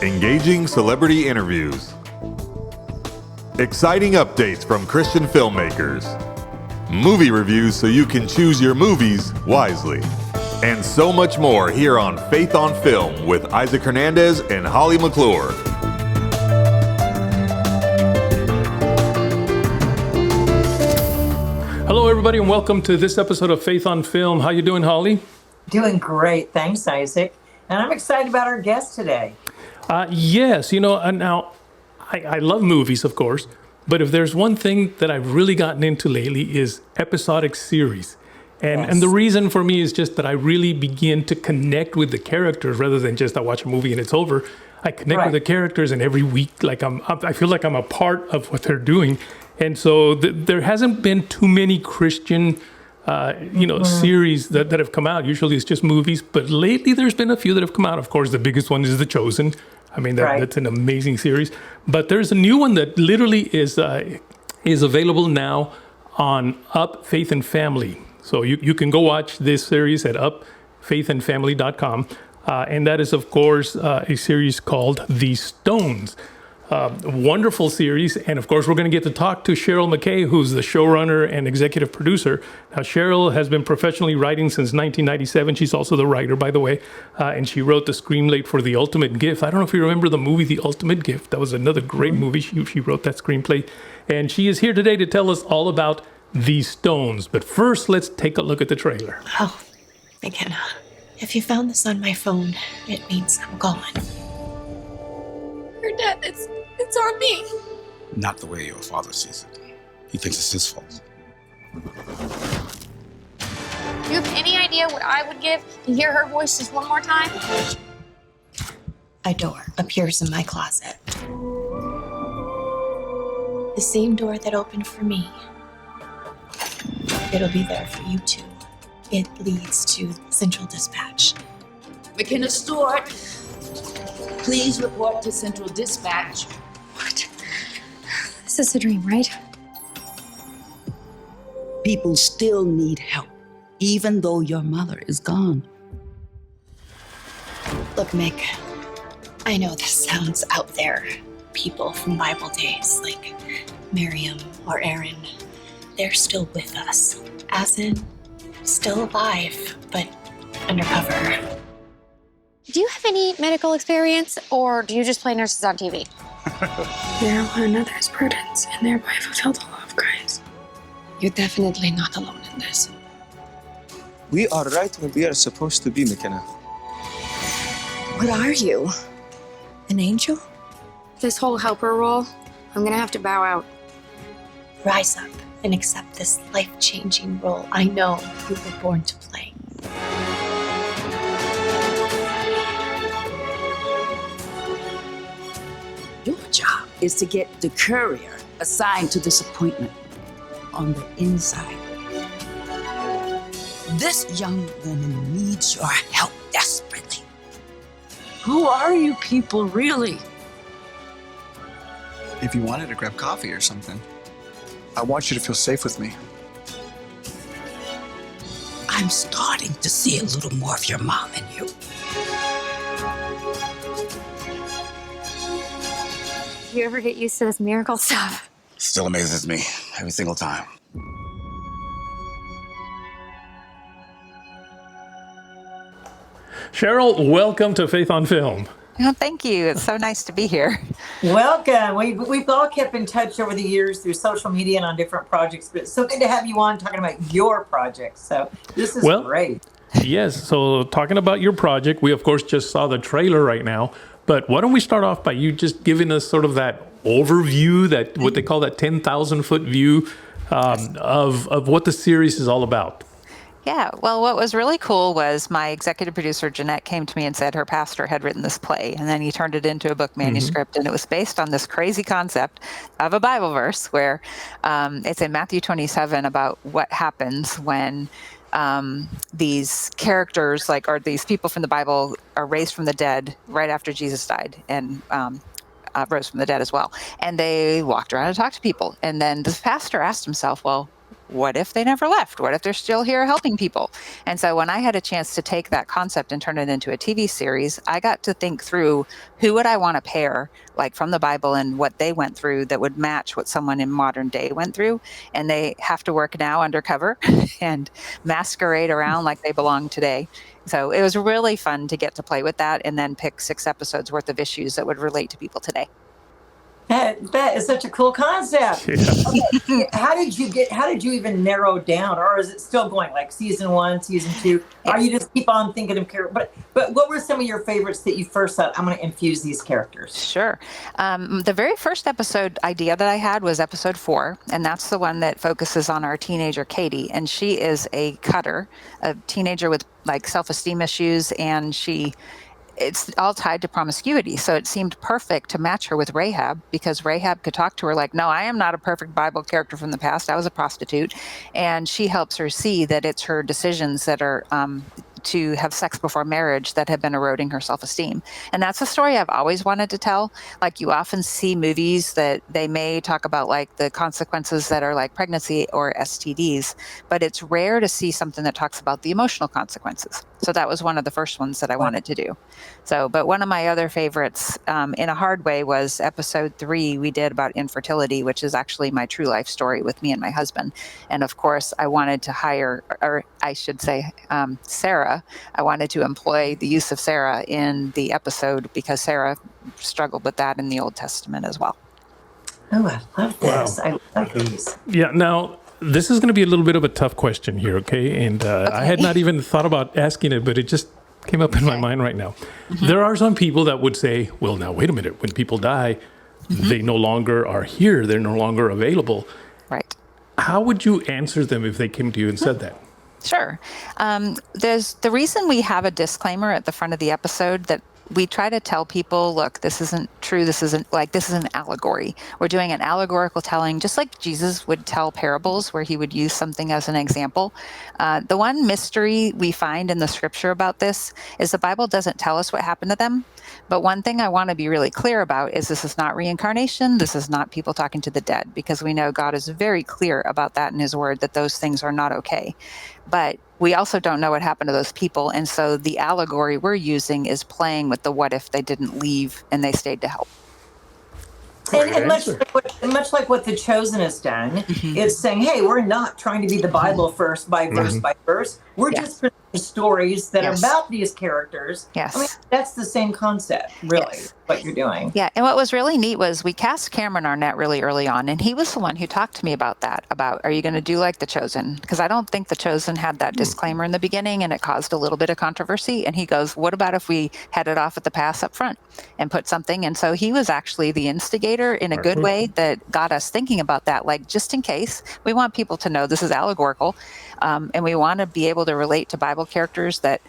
engaging celebrity interviews, exciting updates from Christian filmmakers, movie reviews so you can choose your movies wisely, and so much more here on Faith on Film with Isaac Hernandez and Holly McClure. Hello, everybody, and welcome to this episode of Faith on Film. How you doing, Holly? Doing great. Thanks, Isaac. And I'm excited about our guest today. Yes, now I love movies, of course, but if there's one thing that I've really gotten into lately is episodic series. And the reason for me is just that I really begin to connect with the characters rather than just I watch a movie and it's over. I connect with the characters, and every week, I feel like I'm a part of what they're doing. And so there hasn't been too many Christian, series that have come out. Usually it's just movies, but lately there's been a few that have come out. Of course, the biggest one is The Chosen. I mean, that's an amazing series. But there's a new one that literally is available now on Up Faith and Family. So you can go watch this series at upfaithandfamily.com. And that is, of course, a series called The Stones. Wonderful series. And of course, we're going to get to talk to Cheryl McKay, who's the showrunner and executive producer. Now, Cheryl has been professionally writing since 1997. She's also the writer, by the way. And she wrote the screenplay for The Ultimate Gift. I don't know if you remember the movie The Ultimate Gift. That was another great movie. She wrote that screenplay. And she is here today to tell us all about The Stones. But first, let's take a look at the trailer. Oh, McKenna, if you found this on my phone, it means I'm gone. Her death, it's on me. Not the way your father sees it. He thinks it's his fault. Do you have any idea what I would give to hear her voice just one more time? A door appears in my closet. The same door that opened for me. It'll be there for you too. It leads to Central Dispatch. McKenna Stewart, please report to Central Dispatch. What? This is a dream, right? People still need help, even though your mother is gone. Look, Mick, I know this sounds out there. People from Bible days like Miriam or Aaron, they're still with us. As in, still alive, but undercover. Do you have any medical experience, or do you just play nurses on TV? Bear one another's burdens and thereby fulfill the law of Christ. You're definitely not alone in this. We are right where we are supposed to be, McKenna. What are you? An angel? This whole helper role, I'm gonna have to bow out. Rise up and accept this life-changing role I know you were born to play. Your job is to get the courier assigned to this appointment on the inside. This young woman needs your help desperately. Who are you people, really? If you wanted to grab coffee or something, I want you to feel safe with me. I'm starting to see a little more of your mom in you. Do you ever get used to this miracle stuff? Still amazes me every single time. Cheryl, welcome to Faith on Film. Oh, thank you. It's so nice to be here. Welcome. We've all kept in touch over the years through social media and on different projects, but it's so good to have you on talking about your project. So this is great. Yes. So talking about your project, we, of course, just saw the trailer right now. But why don't we start off by you just giving us sort of that overview, that what they call that 10,000-foot view of what the series is all about. Yeah, well, what was really cool was my executive producer, Jeanette, came to me and said her pastor had written this play, and then he turned it into a book manuscript, and it was based on this crazy concept of a Bible verse where it's in Matthew 27 about what happens when these characters, or these people from the Bible, are raised from the dead right after Jesus died, and rose from the dead as well. And they walked around and talked to people. And then the pastor asked himself, well, what if they never left? What if they're still here helping people? And so when I had a chance to take that concept and turn it into a TV series, I got to think through who would I want to pair, like from the Bible and what they went through that would match what someone in modern day went through. And they have to work now undercover and masquerade around like they belong today. So it was really fun to get to play with that and then pick 6 episodes worth of issues that would relate to people today. That is such a cool concept. Okay. How did you even narrow down, or is it still going like season 1, season 2? Or you just keep on thinking of characters? But what were some of your favorites that you first thought, I'm going to infuse these characters? Sure. The very first episode idea that I had was episode 4, and that's the one that focuses on our teenager Katie, and she is a cutter, a teenager with like self-esteem issues, and it's all tied to promiscuity. So it seemed perfect to match her with Rahab, because Rahab could talk to her like, no, I am not a perfect Bible character from the past. I was a prostitute. And she helps her see that it's her decisions that are to have sex before marriage that have been eroding her self-esteem. And that's a story I've always wanted to tell. Like, you often see movies that they may talk about like the consequences that are like pregnancy or STDs, but it's rare to see something that talks about the emotional consequences. So that was one of the first ones that I wanted to do. So, but one of my other favorites in a hard way was episode 3 we did about infertility, which is actually my true life story with me and my husband. And of course, I wanted to hire, or I should say, Sarah. I wanted to employ the use of Sarah in the episode because Sarah struggled with that in the Old Testament as well. Oh, I love this. Wow. I love these. Yeah, now this is going to be a little bit of a tough question here, okay? And I had not even thought about asking it, but it just came up in my mind right now. Mm-hmm. There are some people that would say, well, now, wait a minute. When people die, they no longer are here. They're no longer available. Right. How would you answer them if they came to you and said that? Sure. There's the reason we have a disclaimer at the front of the episode that we try to tell people, look, this isn't true. This is an allegory. We're doing an allegorical telling, just like Jesus would tell parables where he would use something as an example. The one mystery we find in the scripture about this is the Bible doesn't tell us what happened to them. But one thing I want to be really clear about is this is not reincarnation. This is not people talking to the dead, because we know God is very clear about that in his word, that those things are not okay. But we also don't know what happened to those people. And so the allegory we're using is playing with the what if they didn't leave and they stayed to help. And much like what The Chosen has done, it's saying, hey, we're not trying to be the Bible first by verse by verse. We're just presenting stories that are about these characters. Yes. I mean, that's the same concept, really, what you're doing. Yeah. And what was really neat was we cast Cameron Arnett really early on, and he was the one who talked to me about that, about, are you going to do like The Chosen? Because I don't think The Chosen had that disclaimer in the beginning, and it caused a little bit of controversy. And he goes, what about if we head it off at the pass up front and put something? And so he was actually the instigator in a good way that got us thinking about that, like, just in case. We want people to know this is allegorical, and we want to be able to relate to Bible characters that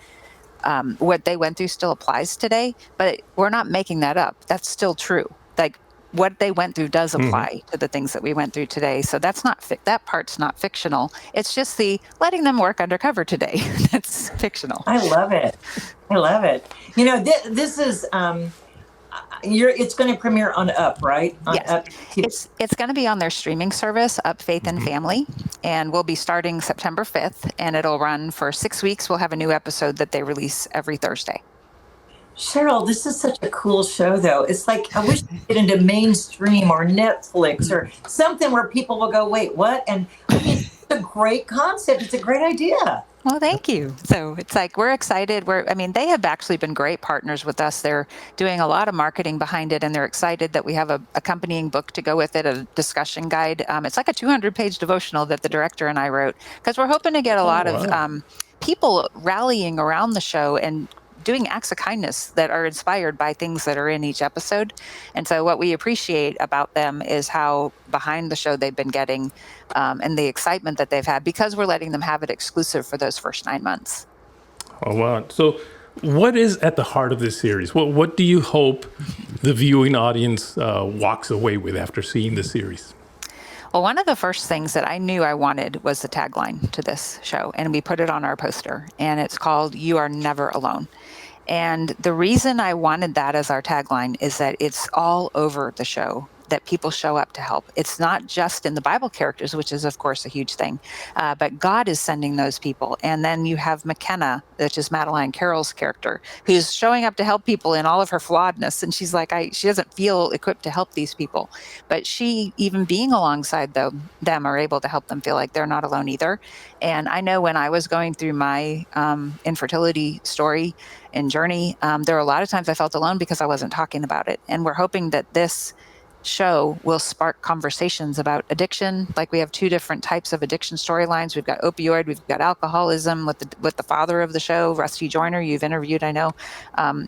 what they went through still applies today, but we're not making that up. That's still true. Like, what they went through does apply to the things that we went through today. So that's not that part's not fictional. It's just the letting them work undercover today. That's fictional. I love it. I love it. You know, this is it's going to premiere on Up, right? On yes. Up. It's going to be on their streaming service, Up Faith and Family, and we'll be starting September 5th, and it'll run for 6 weeks. We'll have a new episode that they release every Thursday. Cheryl, this is such a cool show, though. It's like, I wish we could get into mainstream or Netflix or something where people will go, wait, what? And I mean, it's a great concept. It's a great idea. Well, thank you. So it's like, we're excited. They have actually been great partners with us. They're doing a lot of marketing behind it, and they're excited that we have a accompanying book to go with it, a discussion guide. It's like a 200-page devotional that the director and I wrote, because we're hoping to get a lot of people rallying around the show and doing acts of kindness that are inspired by things that are in each episode. And so what we appreciate about them is how behind the show they've been getting, and the excitement that they've had, because we're letting them have it exclusive for those first 9 months. Oh, wow. So what is at the heart of this series? What do you hope the viewing audience walks away with after seeing the series? Well, one of the first things that I knew I wanted was the tagline to this show, and we put it on our poster, and it's called "You Are Never Alone." And the reason I wanted that as our tagline is that it's all over the show. that people show up to help. It's not just in the Bible characters, which is, of course, a huge thing, but God is sending those people. And then you have McKenna, which is Madeline Carroll's character, who's showing up to help people in all of her flawedness. And she's like, she doesn't feel equipped to help these people. But she, even being alongside them, are able to help them feel like they're not alone either. And I know when I was going through my infertility story and journey, there were a lot of times I felt alone because I wasn't talking about it. And we're hoping that this show will spark conversations about addiction. Like, we have two different types of addiction storylines. We've got opioid, we've got alcoholism with the father of the show, Rusty Joyner, you've interviewed, I know,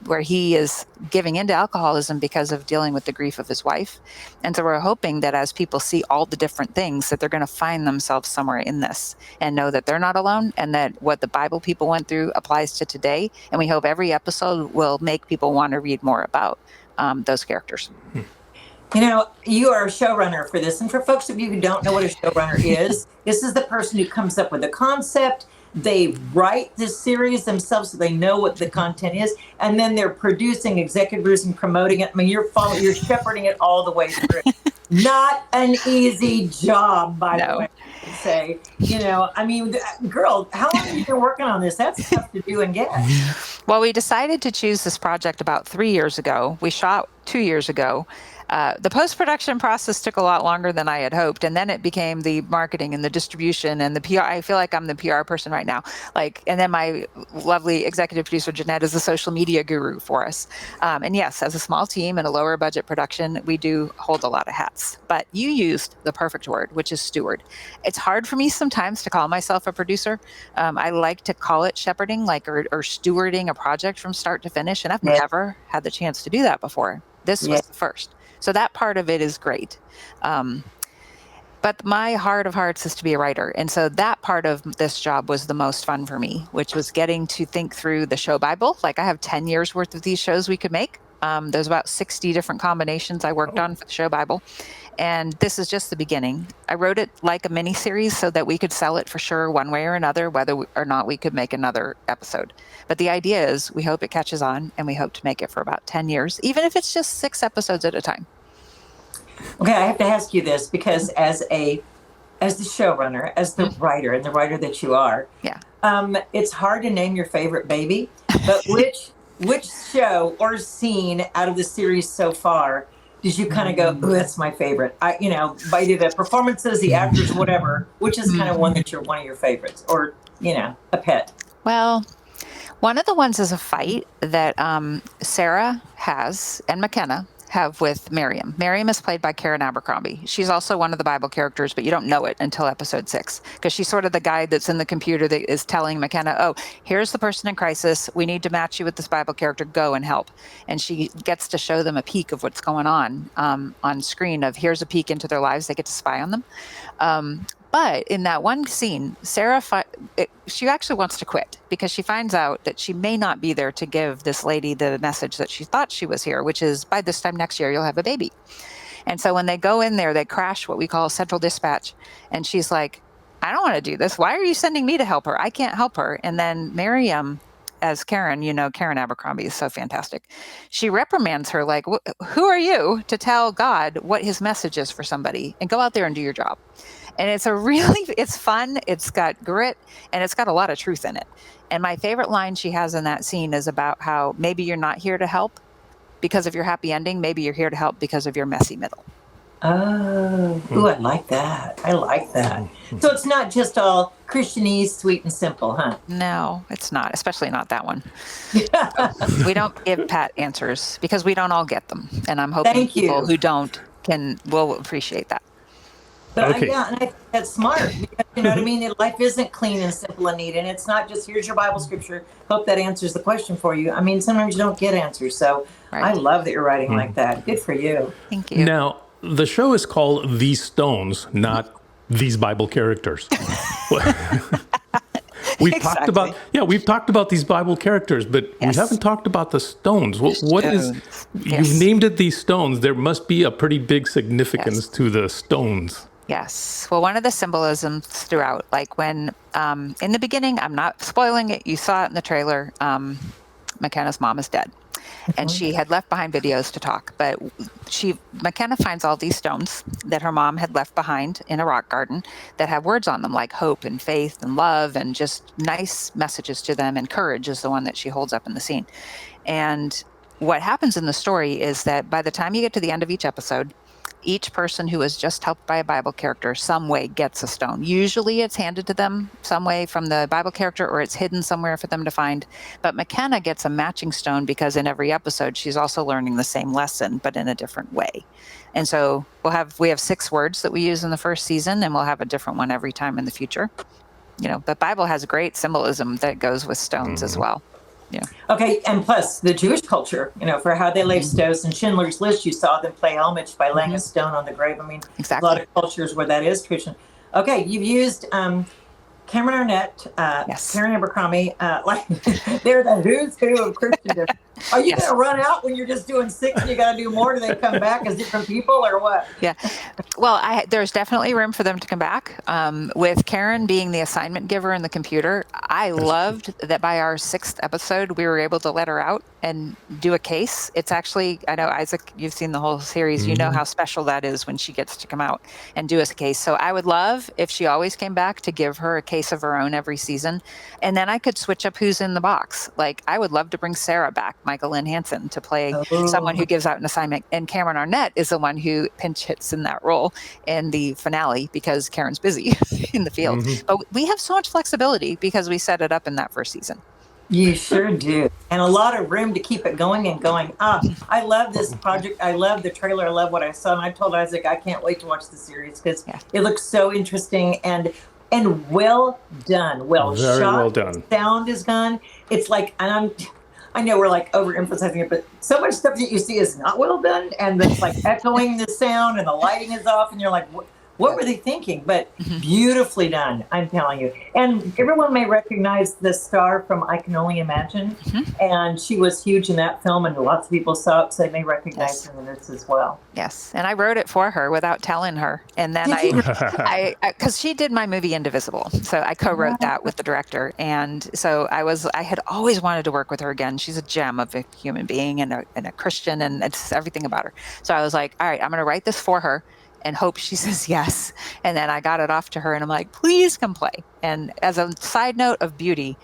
where he is giving into alcoholism because of dealing with the grief of his wife. And so we're hoping that as people see all the different things, that they're going to find themselves somewhere in this and know that they're not alone, and that what the Bible people went through applies to today. And we hope every episode will make people want to read more about those characters. You know, you are a showrunner for this. And for folks of you who don't know what a showrunner is, this is the person who comes up with the concept. They write this series themselves so they know what the content is. And then they're producing, executive producing, promoting it. I mean, you're shepherding it all the way through. Not an easy job, by the way. I say, you know, I mean, girl, how long have you been working on this? That's tough to do and get. Well, we decided to choose this project about 3 years ago. We shot 2 years ago. The post-production process took a lot longer than I had hoped, and then it became the marketing and the distribution and the PR. I feel like I'm the PR person right now. And then my lovely executive producer Jeanette is the social media guru for us. And yes, as a small team and a lower budget production, we do hold a lot of hats. But you used the perfect word, which is steward. It's hard for me sometimes to call myself a producer. I like to call it shepherding, or stewarding a project from start to finish, and I've never had the chance to do that before. This was the first. So that part of it is great. But my heart of hearts is to be a writer. And so that part of this job was the most fun for me, which was getting to think through the show Bible. Like, I have 10 years worth of these shows we could make. There's about 60 different combinations I worked on for the show Bible. And this is just the beginning. I wrote it like a mini series so that we could sell it for sure one way or another, whether or not we could make another episode. But the idea is we hope it catches on, and we hope to make it for about 10 years, even if it's just 6 episodes at a time. Okay, I have to ask you this, because as the showrunner, as the writer, and the writer that you are, it's hard to name your favorite baby, but which show or scene out of the series so far did you kind of go, oh, that's my favorite? By either the performances, the actors, whatever, which is kind of one of your favorites, or, a pet? Well, one of the ones is a fight that Sarah has and McKenna have with Miriam. Miriam is played by Karen Abercrombie. She's also one of the Bible characters, but you don't know it until episode 6, because she's sort of the guy that's in the computer that is telling McKenna, oh, here's the person in crisis. We need to match you with this Bible character. Go and help. And she gets to show them a peek of what's going on screen, of here's a peek into their lives. They get to spy on them. But in that one scene, Sarah, she actually wants to quit because she finds out that she may not be there to give this lady the message that she thought she was here, which is, by this time next year, you'll have a baby. And so when they go in there, they crash what we call central dispatch. And she's like, I don't want to do this. Why are you sending me to help her? I can't help her. And then Miriam, as Karen, Karen Abercrombie is so fantastic. She reprimands her like, who are you to tell God what his message is for somebody? And go out there and do your job. And it's fun, it's got grit, and it's got a lot of truth in it. And my favorite line she has in that scene is about how maybe you're not here to help because of your happy ending. Maybe you're here to help because of your messy middle. Oh, I like that. So it's not just all Christianese, sweet and simple, huh? No, it's not, especially not that one. We don't give pat answers because we don't all get them. And I'm hoping people who don't will appreciate that. But and I think that's smart, because you know what I mean? Life isn't clean and simple and neat, and it's not just, here's your Bible scripture, hope that answers the question for you. I mean, sometimes you don't get answers, so I love that you're writing like that. Good for you. Thank you. Now, the show is called These Stones, not These Bible Characters. We've talked about these Bible characters, but we haven't talked about the stones. What is? You've named it These Stones. There must be a pretty big significance to the stones. Yes. Well, one of the symbolisms throughout, like when in the beginning, I'm not spoiling it. You saw it in the trailer. McKenna's mom is dead. and she had left behind videos to talk. But McKenna finds all these stones that her mom had left behind in a rock garden that have words on them like hope and faith and love and just nice messages to them. And courage is the one that she holds up in the scene. And what happens in the story is that by the time you get to the end of each episode, each person who is just helped by a Bible character some way gets a stone. Usually it's handed to them some way from the Bible character, or it's hidden somewhere for them to find. But McKenna gets a matching stone because in every episode she's also learning the same lesson, but in a different way. And so we have 6 words that we use in the first season, and we'll have a different one every time in the future. The Bible has great symbolism that goes with stones as well. Yeah. Okay, and plus the Jewish culture, for how they lay stones. In Schindler's List, you saw them play homage by laying a stone on the grave. I mean, exactly. A lot of cultures where that is tradition. Okay, you've used Cameron Arnett, yes. Karen Abercrombie, they're the who's who of Christendom. Are you going to run out when you're just doing 6 and you got to do more? Do they come back as different people or what? Yeah. Well, there's definitely room for them to come back. With Karen being the assignment giver in the computer, I loved that by our 6th episode, we were able to let her out and do a case. It's actually, I know, Isaac, you've seen the whole series. You know how special that is when she gets to come out and do a case. So I would love if she always came back to give her a case of her own every season. And then I could switch up who's in the box. Like, I would love to bring Sarah back, Michael Lynn Hansen, to play someone who gives out an assignment. And Cameron Arnett is the one who pinch hits in that role in the finale because Karen's busy in the field. But we have so much flexibility because we set it up in that first season. You sure do. And a lot of room to keep it going and going. I love this project. I love the trailer. I love what I saw. And I told Isaac, I can't wait to watch the series because it looks so interesting and well done. Very shot. Well done. Sound is done. It's like, and I know we're like overemphasizing it, but so much stuff that you see is not well done. And it's like echoing the sound and the lighting is off. And you're like, what were they thinking? But beautifully done, I'm telling you. And everyone may recognize the star from I Can Only Imagine. And she was huge in that film, and lots of people saw it, so they may recognize her in this as well. Yes, and I wrote it for her without telling her. And then because she did my movie Indivisible, so I co-wrote that with the director. And so I had always wanted to work with her again. She's a gem of a human being and a Christian, and it's everything about her. So I was like, all right, I'm going to write this for her and hope she says yes. And then I got it off to her and I'm like, please come play. And as a side note of beauty,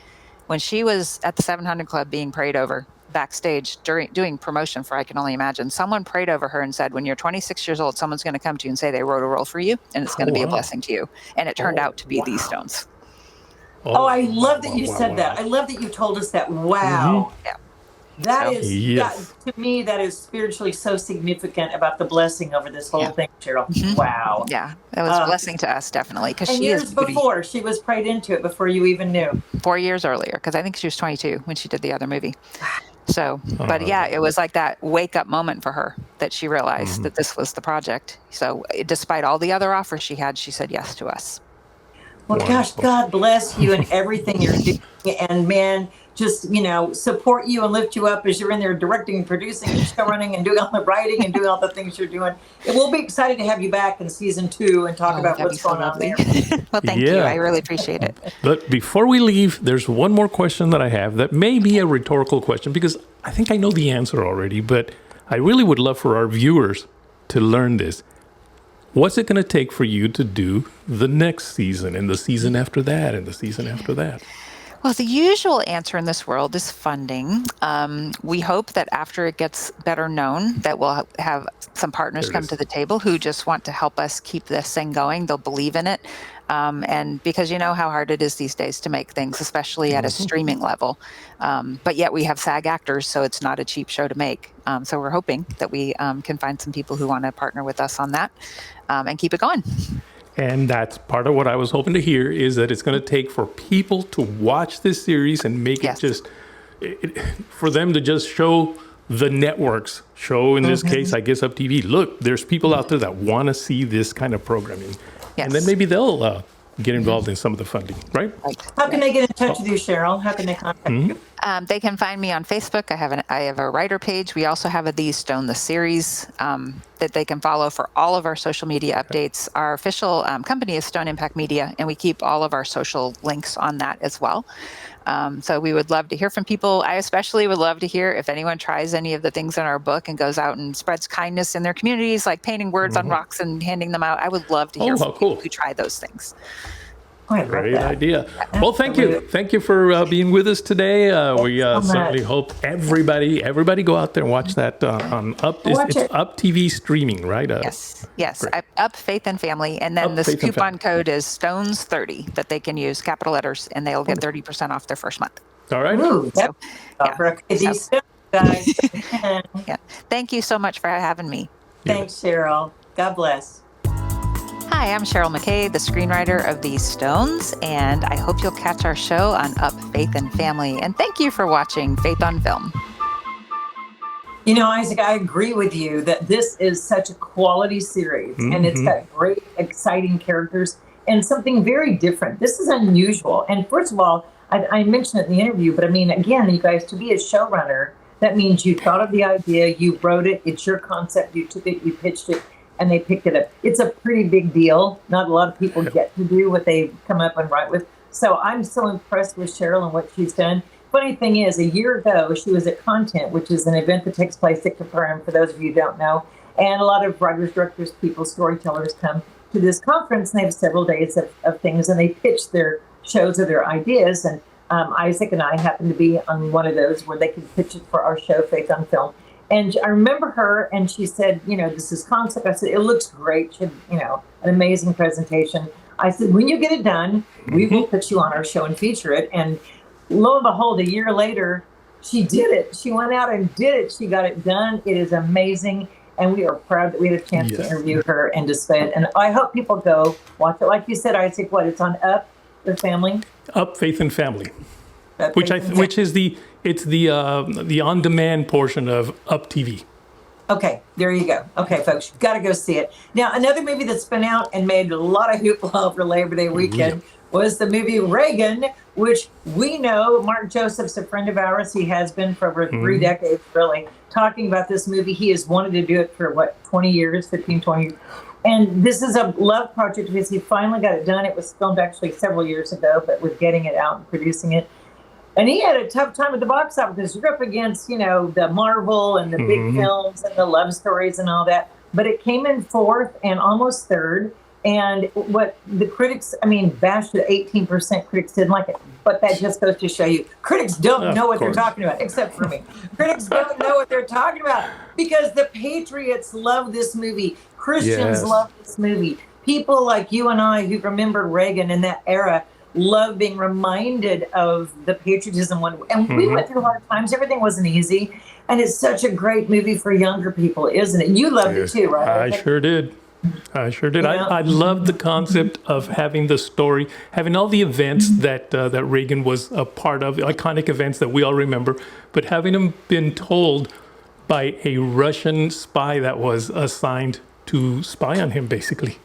when she was at the 700 Club being prayed over backstage doing promotion for I Can Only Imagine, someone prayed over her and said, when you're 26 years old, someone's going to come to you and say they wrote a role for you and it's going to be a blessing to you. And it turned out to be these stones. I love that you said that. I love that you told us that. Wow. Yeah. That to me, that is spiritually so significant about the blessing over this whole thing, Cheryl. Wow. Yeah, that was a blessing to us, definitely. Because she years before, she was prayed into it before you even knew. 4 years earlier, because I think she was 22 when she did the other movie. So, but yeah, it was like that wake up moment for her that she realized that this was the project. So despite all the other offers she had, she said yes to us. Well, gosh, God bless you and everything you're doing. And man, just, support you and lift you up as you're in there directing and producing and show running and doing all the writing and doing all the things you're doing. And we'll be excited to have you back in season 2 and talk about what's going on there. Well, thank you. I really appreciate it. But before we leave, there's one more question that I have that may be a rhetorical question because I think I know the answer already, but I really would love for our viewers to learn this. What's it going to take for you to do the next season and the season after that and the season after that? Well, the usual answer in this world is funding. We hope that after it gets better known, that we'll have some partners come to the table who just want to help us keep this thing going. They'll believe in it. And because you know how hard it is these days to make things, especially at a streaming level. But yet we have SAG actors, so it's not a cheap show to make. So we're hoping that we can find some people who want to partner with us on that and keep it going. And that's part of what I was hoping to hear is that it's going to take for people to watch this series and make it for them to just show the networks, in this case, I guess, Up TV. Look, there's people out there that want to see this kind of programming. And then maybe they'll get involved in some of the funding, right? How can they get in touch with you, Cheryl? How can they contact you? They can find me on Facebook. I have a writer page. We also have a These Stone the series that they can follow for all of our social media updates. Our official company is Stone Impact Media, and we keep all of our social links on that as well. So we would love to hear from people. I especially would love to hear if anyone tries any of the things in our book and goes out and spreads kindness in their communities, like painting words on rocks and handing them out. I would love to hear from people who try those things. Great idea. Well, thank you. Thank you for being with us today. We certainly hope everybody go out there and watch that on Up. It's Up TV streaming, right? Yes. Up Faith and Family. And then this coupon code is Stones30 that they can use, capital letters, and they'll get 30% off their first month. All right. Guys. Thank you so much for having me. Thanks, Cheryl. God bless. Hi, I'm Cheryl McKay, the screenwriter of These Stones, and I hope you'll catch our show on Up Faith and Family. And thank you for watching Faith on Film. You know, Isaac, I agree with you that this is such a quality series, and it's got great, exciting characters and something very different. This is unusual. And first of all, I mentioned it in the interview, but I mean, again, you guys, to be a showrunner, that means you thought of the idea, you wrote it, it's your concept, you took it, you pitched it, and they picked it up. It's a pretty big deal. Not a lot of people get to do what they come up and write with. So I'm so impressed with Cheryl and what she's done. Funny thing is, a year ago, she was at Content, which is an event that takes place at Capernaum, for those of you who don't know. And a lot of writers, directors, people, storytellers come to this conference, and they have several days of things, and they pitch their shows or their ideas. And Isaac and I happened to be on one of those where they could pitch it for our show, Faith on Film. And I remember her, and she said, you know, this is concept. I said, it looks great. She had, you know, an amazing presentation. I said, when you get it done, we will put you on our show and feature it. And lo and behold, a year later, she did it. She went out and did it. She got it done. It is amazing. And we are proud that we had a chance to interview her and display it. And I hope people go watch it. Like you said, Isaac, it's on Up the Family? Up Faith and Family. Which is the on-demand portion of Up TV. Okay, there you go. Okay, folks, you've got to go see it. Now, another movie that's been out and made a lot of hoopla over Labor Day weekend was the movie REAGAN, which we know Mark Joseph's a friend of ours. He has been for over 3 decades, really, talking about this movie. He has wanted to do it for, 20 years, 15, 20 years. And this is a love project because he finally got it done. It was filmed actually several years ago, but with getting it out and producing it. And he had a tough time at the box office because you're up against, you know, the Marvel and the big films and the love stories and all that. But it came in fourth and almost third. And what the critics, bashed it, 18% critics didn't like it. But that just goes to show you, critics don't know what they're talking about, except for me. Critics don't know what they're talking about because the patriots love this movie. Christians love this movie. People like you and I who remember Reagan in that era love being reminded of the patriotism. And we went through hard times. Everything wasn't easy. And it's such a great movie for younger people, isn't it? You loved it too, right? I sure did. Yeah. I loved the concept of having the story, having all the events that Reagan was a part of, iconic events that we all remember, but having them been told by a Russian spy that was assigned to spy on him, basically.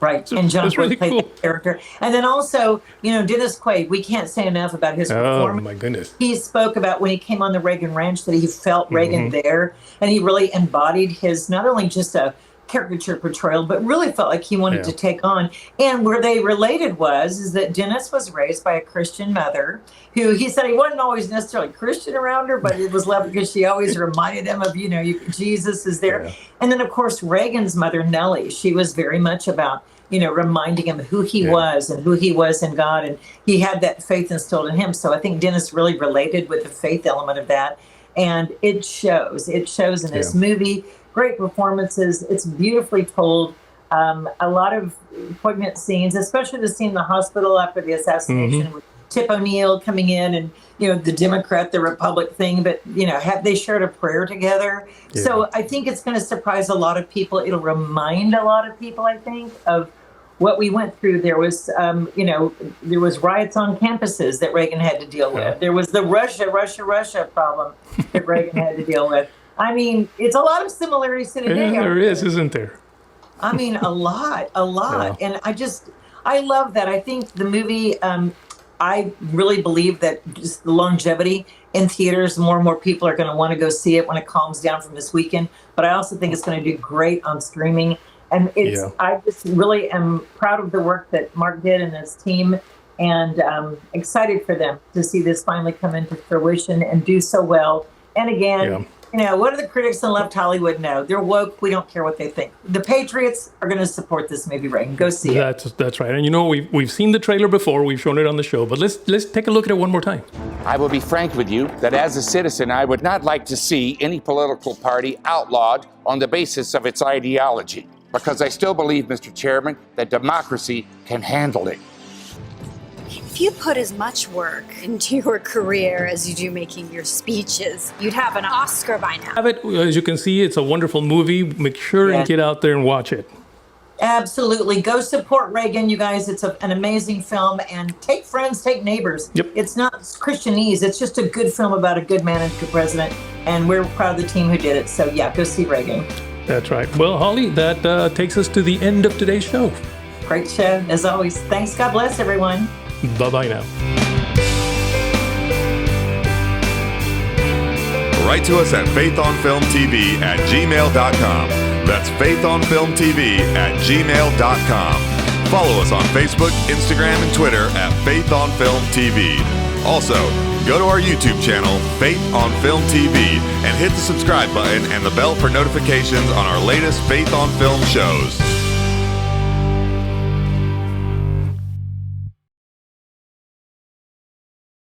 Right, and John Ford played that character. And then also, Dennis Quaid, we can't say enough about his performance. Oh, my goodness. He spoke about when he came on the Reagan Ranch that he felt Reagan there, and he really embodied his, not only just a caricature portrayal, but really felt like he wanted to take on. And where they related is that Dennis was raised by a Christian mother who, he said he wasn't always necessarily Christian around her, but it was love because she always reminded him of, Jesus is there. Yeah. And then, of course, Reagan's mother, Nellie, she was very much about, reminding him who he was and who he was in God. And he had that faith instilled in him. So I think Dennis really related with the faith element of that. And it shows. It shows in this movie. Great performances. It's beautifully told. A lot of poignant scenes, especially the scene in the hospital after the assassination with Tip O'Neill coming in and, the Democrat, the Republic thing. But, have they shared a prayer together? Yeah. So I think it's going to surprise a lot of people. It'll remind a lot of people, I think, of what we went through. There was, there was riots on campuses that Reagan had to deal with. There was the Russia problem that Reagan had to deal with. It's a lot of similarities to today. Yeah, there is, isn't there? A lot. Yeah. And I love that. I think the movie, I really believe that just the longevity in theaters, more and more people are going to want to go see it when it calms down from this weekend. But I also think it's going to do great on streaming. And I just really am proud of the work that Mark did and his team, and excited for them to see this finally come into fruition and do so well. And again, what do the critics in left Hollywood know? They're woke. We don't care what they think. The Patriots are going to support this movie, Reagan. Go see it. That's right. And we've seen the trailer before. We've shown it on the show. But let's take a look at it one more time. I will be frank with you that as a citizen, I would not like to see any political party outlawed on the basis of its ideology, because I still believe, Mr. Chairman, that democracy can handle it. If you put as much work into your career as you do making your speeches, you'd have an Oscar by now. Have it. As you can see, it's a wonderful movie. Make sure and get out there and watch it. Absolutely. Go support Reagan, you guys. It's an amazing film. And take friends, take neighbors. Yep. It's not Christianese. It's just a good film about a good man and good president. And we're proud of the team who did it. So, go see Reagan. That's right. Well, Holly, that takes us to the end of today's show. Great show, as always. Thanks. God bless, everyone. Bye-bye now. Write to us at faithonfilmtv@gmail.com. That's faithonfilmtv@gmail.com. Follow us on Facebook, Instagram, and Twitter at Faith on Film TV. Also, go to our YouTube channel, Faith on Film TV, and hit the subscribe button and the bell for notifications on our latest Faith on Film shows.